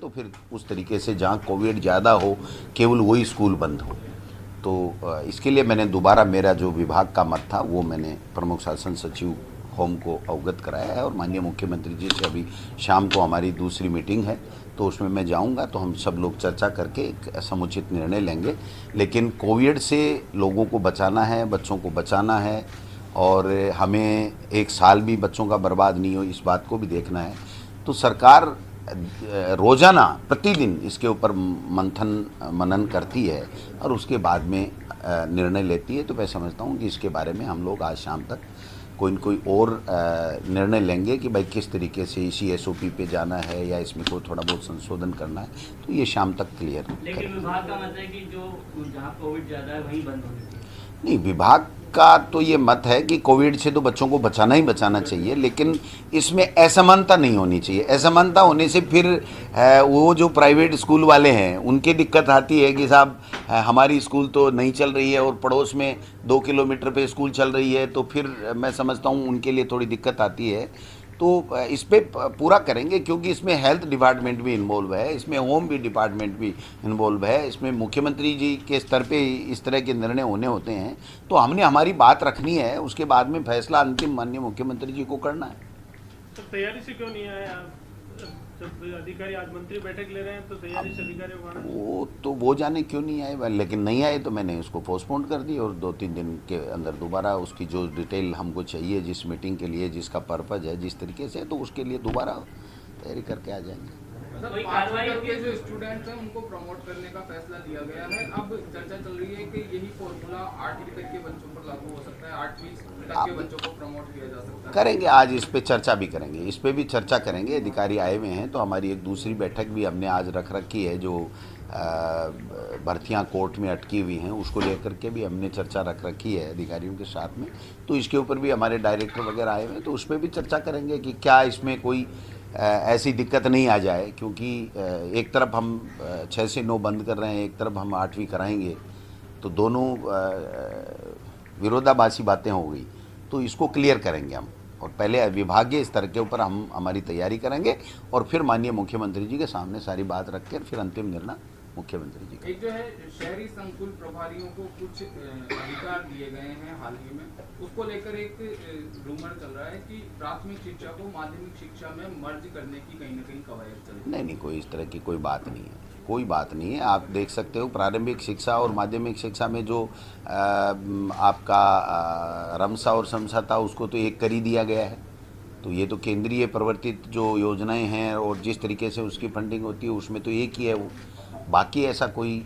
तो फिर उस तरीके से जहाँ कोविड ज़्यादा हो केवल वही स्कूल बंद हो। तो इसके लिए मैंने दोबारा मेरा जो विभाग का मत था वो मैंने प्रमुख शासन सचिव होम को अवगत कराया है और माननीय मुख्यमंत्री जी से अभी शाम को हमारी दूसरी मीटिंग है, तो उसमें मैं जाऊंगा, तो हम सब लोग चर्चा करके एक समुचित निर्णय लेंगे। लेकिन कोविड से लोगों को बचाना है, बच्चों को बचाना है और हमें एक साल भी बच्चों का बर्बाद नहीं हो इस बात को भी देखना है। तो सरकार रोज़ाना प्रतिदिन इसके ऊपर मंथन मनन करती है और उसके बाद में निर्णय लेती है। तो मैं समझता हूँ कि इसके बारे में हम लोग आज शाम तक कोई न कोई और निर्णय लेंगे कि भाई किस तरीके से इसी एसओपी पे जाना है या इसमें कोई थोड़ा बहुत संशोधन करना है, तो ये शाम तक क्लियर। लेकिन विभाग का मत है कि जो जहाँ कोविड ज़्यादा है वहीं बंद होने चाहिए। नहीं, विभाग का तो ये मत है कि कोविड से तो बच्चों को बचाना ही बचाना चाहिए, लेकिन इसमें असमानता नहीं होनी चाहिए। असमानता होने से फिर वो जो प्राइवेट स्कूल वाले हैं उनकी दिक्कत आती है कि साहब हमारी स्कूल तो नहीं चल रही है और पड़ोस में 2 किलोमीटर पे स्कूल चल रही है, तो फिर मैं समझता हूँ उनके लिए थोड़ी दिक्कत आती है। तो इस पे पूरा करेंगे क्योंकि इसमें हेल्थ डिपार्टमेंट भी इन्वॉल्व है, इसमें होम भी डिपार्टमेंट भी इन्वॉल्व है, इसमें मुख्यमंत्री जी के स्तर पे इस तरह के निर्णय होने होते हैं। तो हमने हमारी बात रखनी है, उसके बाद में फैसला अंतिम माननीय मुख्यमंत्री जी को करना है। तो तैयारी से क्यों नहीं आए आप? जब अधिकारी आज मंत्री बैठक ले रहे हैं तो तैयारी से अधिकारियों को आना वो तो वो जाने क्यों नहीं आए, लेकिन नहीं आए तो मैंने उसको पोस्टपोन कर दी और 2-3 दिन के अंदर दोबारा उसकी जो डिटेल हमको चाहिए, जिस मीटिंग के लिए जिसका पर्पज़ है, जिस तरीके से, तो उसके लिए दोबारा तैयारी करके आ जाएंगे। कोई कार्रवाई के जो स्टूडेंट्स हैं उनको प्रमोट करने का फैसला लिया गया है। अब चर्चा चल रही है कि यही फॉर्मूला 8वीं तक के बच्चों पर लागू हो सकता है, 8वीं तक के बच्चों को प्रमोट किया जा सकता है। करेंगे, आज इस पे चर्चा भी करेंगे, इस पे भी चर्चा करेंगे। अधिकारी आए हुए हैं, तो हमारी एक दूसरी बैठक भी हमने आज रख रखी है, जो भर्तियां कोर्ट में अटकी हुई हैं उसको लेकर के भी हमने चर्चा रख रखी है अधिकारियों के साथ में। तो इसके ऊपर भी हमारे डायरेक्टर वगैरह आए हुए हैं, तो उस पर भी चर्चा करेंगे कि क्या इसमें कोई ऐसी दिक्कत नहीं आ जाए, क्योंकि एक तरफ हम 6 से 9 बंद कर रहे हैं, एक तरफ हम 8वीं कराएंगे, तो दोनों विरोधाभासी बातें हो गई। तो इसको क्लियर करेंगे हम, और पहले विभागीय स्तर के ऊपर हम हमारी तैयारी करेंगे और फिर माननीय मुख्यमंत्री जी के सामने सारी बात रख कर फिर अंतिम निर्णय मुख्यमंत्री जी। एक जो है शहरी संकुल प्रभारियों को कुछ अधिकार दिए गए हैं हाल ही में, उसको लेकर एक रूमर चल रहा है कि प्राथमिक शिक्षा को माध्यमिक शिक्षा में मर्ज करने की कहीं ना कहीं कवायद चल रही है। नहीं, कोई इस तरह की कोई बात नहीं है, कोई बात नहीं है। आप देख सकते हो प्रारंभिक शिक्षा और माध्यमिक शिक्षा में जो आपका रमसा और समसा था उसको तो एक कर ही दिया गया है। तो ये तो केंद्रीय प्रवर्तित जो योजनाएं हैं और जिस तरीके से उसकी फंडिंग होती है उसमें तो एक ही है वो। बाकी ऐसा कोई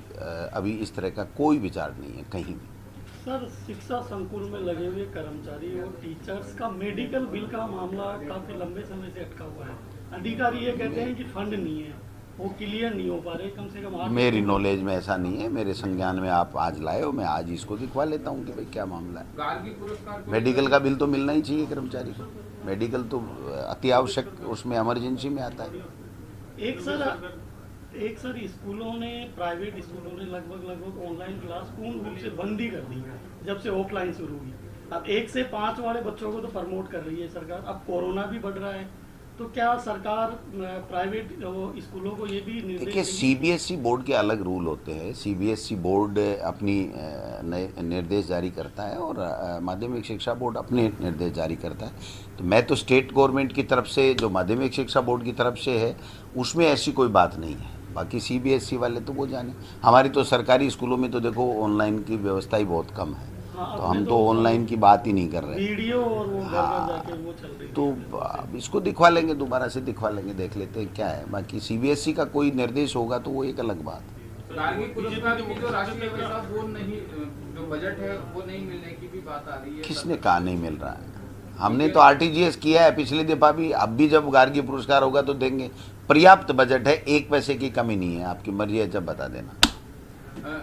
अभी इस तरह का कोई विचार नहीं है कहीं भी। सर, शिक्षा संकुल में लगे हुए कर्मचारी और टीचर्स का मेडिकल बिल का मामला काफी लंबे समय से अटका हुआ है। अधिकारी ये कहते हैं कि फंड नहीं है, वो क्लियर नहीं हो पा रहे। कम से कम मेरी नॉलेज में ऐसा नहीं है, मेरे संज्ञान में आप आज लाए हो, मैं आज इसको दिखवा लेता हूँ कि भाई क्या मामला है। गार्गी पुरस्कार मेडिकल का बिल तो मिलना ही चाहिए कर्मचारी को, मेडिकल तो अति आवश्यक उसमें इमरजेंसी में आता है। एक सर स्कूलों ने, प्राइवेट स्कूलों ने लगभग ऑनलाइन क्लास पूर्ण रूप से बंद ही कर दी जब से ऑफलाइन शुरू हुई। अब 1 से 5 वाले बच्चों को तो प्रमोट कर रही है सरकार। अब कोरोना भी बढ़ रहा है, तो क्या सरकार प्राइवेट स्कूलों को ये भी देखिए, सीबीएसई बोर्ड के अलग रूल होते हैं। सीबीएसई बोर्ड अपनी निर्देश जारी करता है और माध्यमिक शिक्षा बोर्ड अपने निर्देश जारी करता है। तो मैं तो स्टेट गवर्नमेंट की तरफ से, जो माध्यमिक शिक्षा बोर्ड की तरफ से है, उसमें ऐसी कोई बात नहीं है। बाकी सीबीएसई वाले तो वो जाने। हमारी तो सरकारी स्कूलों में तो देखो ऑनलाइन की व्यवस्था ही बहुत कम है, तो हम तो ऑनलाइन की बात ही नहीं कर रहे। वीडियो और वो जाके वो चल रही है। तो अब इसको दिखवा लेंगे, दोबारा से दिखवा लेंगे, देख लेते हैं क्या है। बाकी सीबीएसई का कोई निर्देश होगा तो वो एक अलग बात है। गार्गी पुरस्कार की जो राशि है पैसा वो नहीं, जो बजट है वो नहीं मिलने की भी बात आ रही है। किसने कहा नहीं मिल रहा है? हमने तो आरटीजीएस किया है पिछले दफा भी, अब भी जब गार्गी पुरस्कार होगा तो देंगे। पर्याप्त बजट है, 1 पैसे की कमी नहीं है। आपकी मर्जी है, जब बता देना।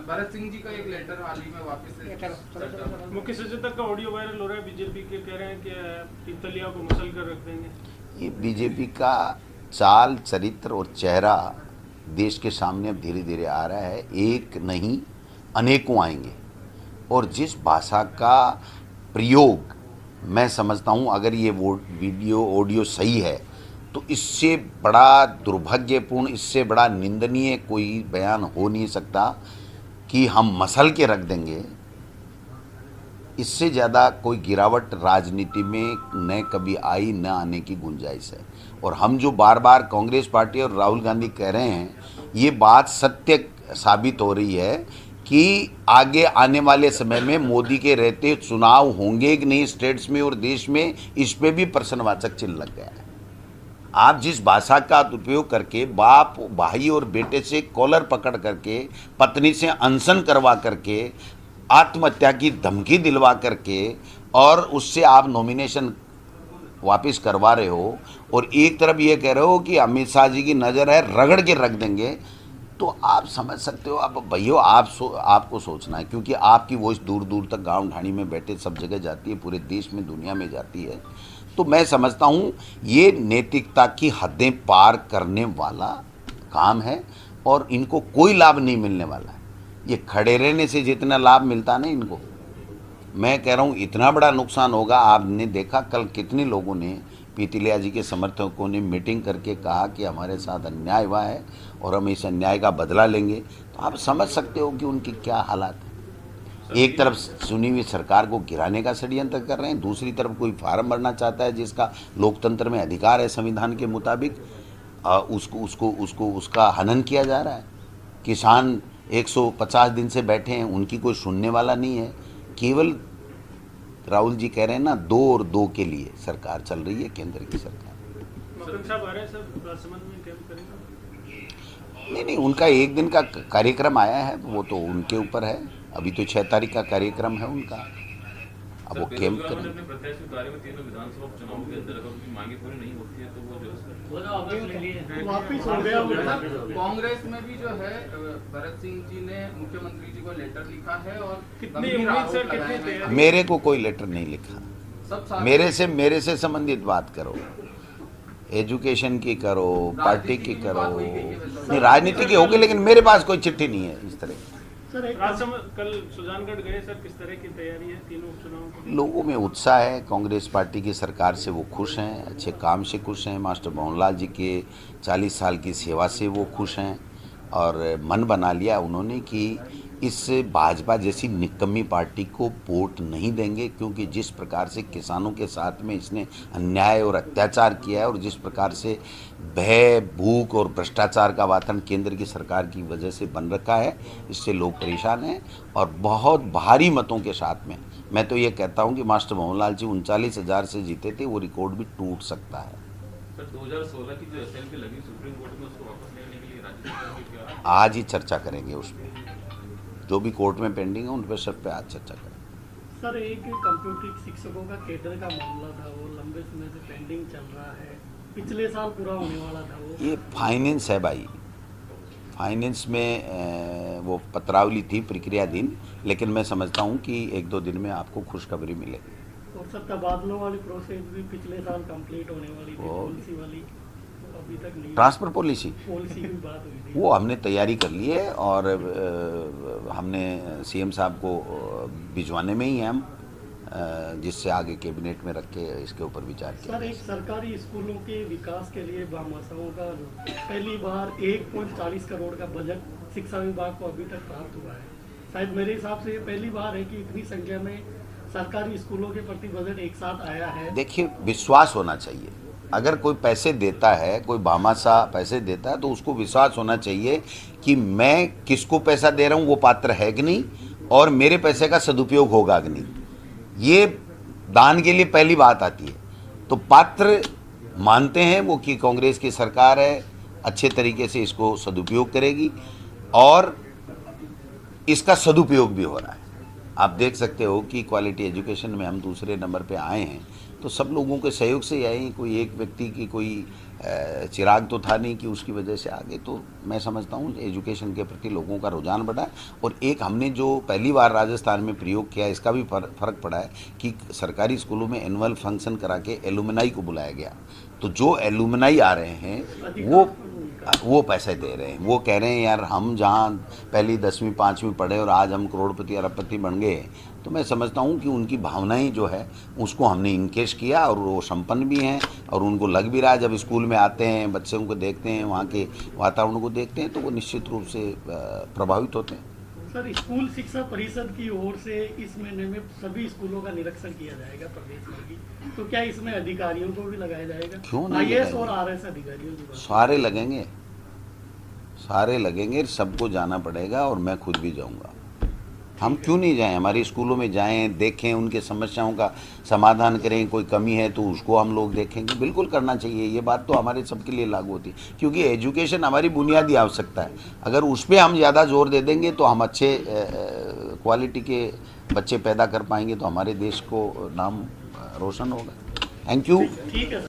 भरत सिंह जी का एक लेटर हाल ही में वापस मुख्य सचेतक का ऑडियो वायरल हो रहा है। बीजेपी के कह रहे हैं कि तितलिया को मसल कर रख देंगे। ये बीजेपी का चाल चरित्र और चेहरा देश के सामने अब धीरे धीरे आ रहा है। एक नहीं, अनेकों आएंगे। और जिस भाषा का प्रयोग मैं समझता हूँ, अगर ये वो वीडियो ऑडियो सही है, तो इससे बड़ा दुर्भाग्यपूर्ण, इससे बड़ा निंदनीय कोई बयान हो नहीं सकता कि हम मसल के रख देंगे। इससे ज़्यादा कोई गिरावट राजनीति में न कभी आई, न आने की गुंजाइश है। और हम जो बार बार कांग्रेस पार्टी और राहुल गांधी कह रहे हैं, ये बात सत्य साबित हो रही है कि आगे आने वाले समय में मोदी के रहते चुनाव होंगे कि नहीं स्टेट्स में और देश में, इस पे भी प्रश्नवाचक चिन्ह लग गया है। आप जिस भाषा का उपयोग करके बाप भाई और बेटे से कॉलर पकड़ करके, पत्नी से अनशन करवा करके, आत्महत्या की धमकी दिलवा करके और उससे आप नॉमिनेशन वापस करवा रहे हो, और एक तरफ ये कह रहे हो कि अमित शाह जी की नज़र है रगड़ के रख देंगे, तो आप समझ सकते हो। अब भैया आपको सोचना है, क्योंकि आपकी वॉइस दूर दूर तक गांव ढाणी में बैठे सब जगह जाती है, पूरे देश में दुनिया में जाती है। तो मैं समझता हूँ ये नैतिकता की हदें पार करने वाला काम है और इनको कोई लाभ नहीं मिलने वाला है। ये खड़े रहने से जितना लाभ मिलता ना इनको, मैं कह रहा हूँ इतना बड़ा नुकसान होगा। आपने देखा कल कितने लोगों ने, पीतिलिया जी के समर्थकों ने मीटिंग करके कहा कि हमारे साथ अन्याय हुआ है और हम इस अन्याय का बदला लेंगे। तो आप समझ सकते हो कि उनकी क्या हालात है। एक तरफ चुनी हुई सरकार को गिराने का षड्यंत्र कर रहे हैं, दूसरी तरफ कोई फार्म भरना चाहता है जिसका लोकतंत्र में अधिकार है संविधान के मुताबिक, उसका हनन किया जा रहा है। किसान 150 दिन से बैठे हैं, उनकी कोई सुनने वाला नहीं है। केवल राहुल जी कह रहे हैं ना, 2 और 2 के लिए सरकार चल रही है, केंद्र की सरकार। मक्खन साहब आ रहे हैं सर, राजसमंद में कैंप करेंगे? नहीं, उनका 1 दिन का कार्यक्रम आया है, वो तो उनके ऊपर है। अभी तो 6 तारीख का कार्यक्रम है उनका, अब वो कैंप करेंगे। अपने प्रत्याशी के बारे में 3 विधानसभा चुनाव के अंदर अगर उनकी मांगे पूरी नहीं होती है तो वो जो है वापिस हो गया। कांग्रेस में भी जो है भरत सिंह जी ने मुख्यमंत्री जी को लेटर लिखा है और कितनी गंभीर उम्मीद आरोप सर, लगाए कितनी हैं। तैयारी? मेरे को कोई लेटर नहीं लिखा। सब साथ मेरे से संबंधित बात करो, एजुकेशन की करो, पार्टी की करो। नहीं, राजनीति की होगी, लेकिन मेरे पास कोई चिट्ठी नहीं है इस तरह। सर एक राजसमंद कल सुजानगढ़ गए सर, किस तरह की तैयारी है तीनों उपचुनावों की? लोगों में उत्साह है, कांग्रेस पार्टी की सरकार से वो खुश हैं, अच्छे काम से खुश हैं, मास्टर भंवरलाल जी के 40 साल की सेवा से वो खुश हैं और मन बना लिया उन्होंने कि इस भाजपा जैसी निकम्मी पार्टी को वोट नहीं देंगे, क्योंकि जिस प्रकार से किसानों के साथ में इसने अन्याय और अत्याचार किया है और जिस प्रकार से भय, भूख और भ्रष्टाचार का वातावरण केंद्र की सरकार की वजह से बन रखा है, इससे लोग परेशान हैं। और बहुत भारी मतों के साथ में मैं तो ये कहता हूँ कि मास्टर भंवरलाल जी 39,000 से जीते थे, वो रिकॉर्ड भी टूट सकता है। सर 2016 की जो एसएलपी लगी सुप्रीम कोर्ट में, उसको वापस लेने के लिए राज्य सरकार की क्या? आज ही चर्चा करेंगे उस पर, जो भी कोर्ट में पेंडिंग है उन पर सब पे आज चर्चा करेंगे। सर एक कंप्यूटर शिक्षकों का केडर का मामला था, वो लंबे समय से पेंडिंग चल रहा है, पिछले साल पूरा होने वाला था वो। ये फाइनेंस है भाई, फाइनेंस में वो पत्रावली थी प्रक्रियाधीन, लेकिन मैं समझता हूँ कि 1-2 दिन में आपको खुशखबरी मिलेगी। और सर तबादलों वाली प्रोसेस भी पिछले साल कंप्लीट होने वाली थी, वो- पॉलिसी वाली, तो अभी तक नहीं। ट्रांसफर पॉलिसी पॉलिसी की बात हुई थी। वो हमने तैयारी कर ली है और हमने सीएम साहब को भिजवाने में ही हैं हम, जिससे आगे कैबिनेट में रख के इसके ऊपर विचार किया सर एक सरकारी स्कूलों के विकास के लिए भामाशाहों का पहली बार 1.40 करोड़ का बजट शिक्षा विभाग को अभी तक प्राप्त हुआ है। शायद मेरे हिसाब से ये पहली बार है कि इतनी संख्या में सरकारी स्कूलों के प्रति बजट एक साथ आया है। देखिए, विश्वास होना चाहिए। अगर कोई पैसे देता है, कोई भामाशाह पैसे देता है, तो उसको विश्वास होना चाहिए कि मैं किसको पैसा दे रहा हूँ वो पात्र है कि नहीं और मेरे पैसे का सदुपयोग होगा कि नहीं। ये दान के लिए पहली बात आती है। तो पात्र मानते हैं वो कि कांग्रेस की सरकार है, अच्छे तरीके से इसको सदुपयोग करेगी और इसका सदुपयोग भी हो रहा है। आप देख सकते हो कि क्वालिटी एजुकेशन में हम दूसरे नंबर पे आए हैं, तो सब लोगों के सहयोग से ही आए हैं। कोई एक व्यक्ति की कोई चिराग तो था नहीं कि उसकी वजह से आगे। तो मैं समझता हूँ एजुकेशन के प्रति लोगों का रुझान बढ़ा है। और एक हमने जो पहली बार राजस्थान में प्रयोग किया, इसका भी फ़र्क पड़ा है कि सरकारी स्कूलों में एनुअल फंक्शन करा के एलुमनाई को बुलाया गया। तो जो एलुमनाई आ रहे हैं वो पैसे दे रहे हैं। वो कह रहे हैं यार हम जहाँ पहली 10वीं 5वीं पढ़े और आज हम करोड़पति अरबपति बन गए, तो मैं समझता हूँ कि उनकी भावनाएं जो है उसको हमने इनकेश किया और वो संपन्न भी हैं और उनको लग भी रहा है। जब स्कूल में आते हैं, बच्चों को देखते हैं, वहाँ के वातावरण को देखते हैं, तो वो निश्चित रूप से प्रभावित होते हैं। सर, स्कूल शिक्षा परिषद की ओर से इस महीने में सभी स्कूलों का निरीक्षण किया जाएगा प्रदेश भर की, तो क्या इसमें अधिकारियों को भी लगाया जाएगा? क्यों नहीं IAS लगाएंगे? और RS अधिकारियों की बात। सारे लगेंगे, सबको जाना पड़ेगा और मैं खुद भी जाऊंगा। हम क्यों नहीं जाएं? हमारे स्कूलों में जाएं, देखें, उनके समस्याओं का समाधान करें। कोई कमी है तो उसको हम लोग देखेंगे, बिल्कुल करना चाहिए। ये बात तो हमारे सबके लिए लागू होती है, क्योंकि एजुकेशन हमारी बुनियादी आवश्यकता है। अगर उस पर हम ज़्यादा जोर दे देंगे तो हम अच्छे क्वालिटी के बच्चे पैदा कर पाएंगे, तो हमारे देश को नाम रोशन होगा। Thank you. ठीक है सर।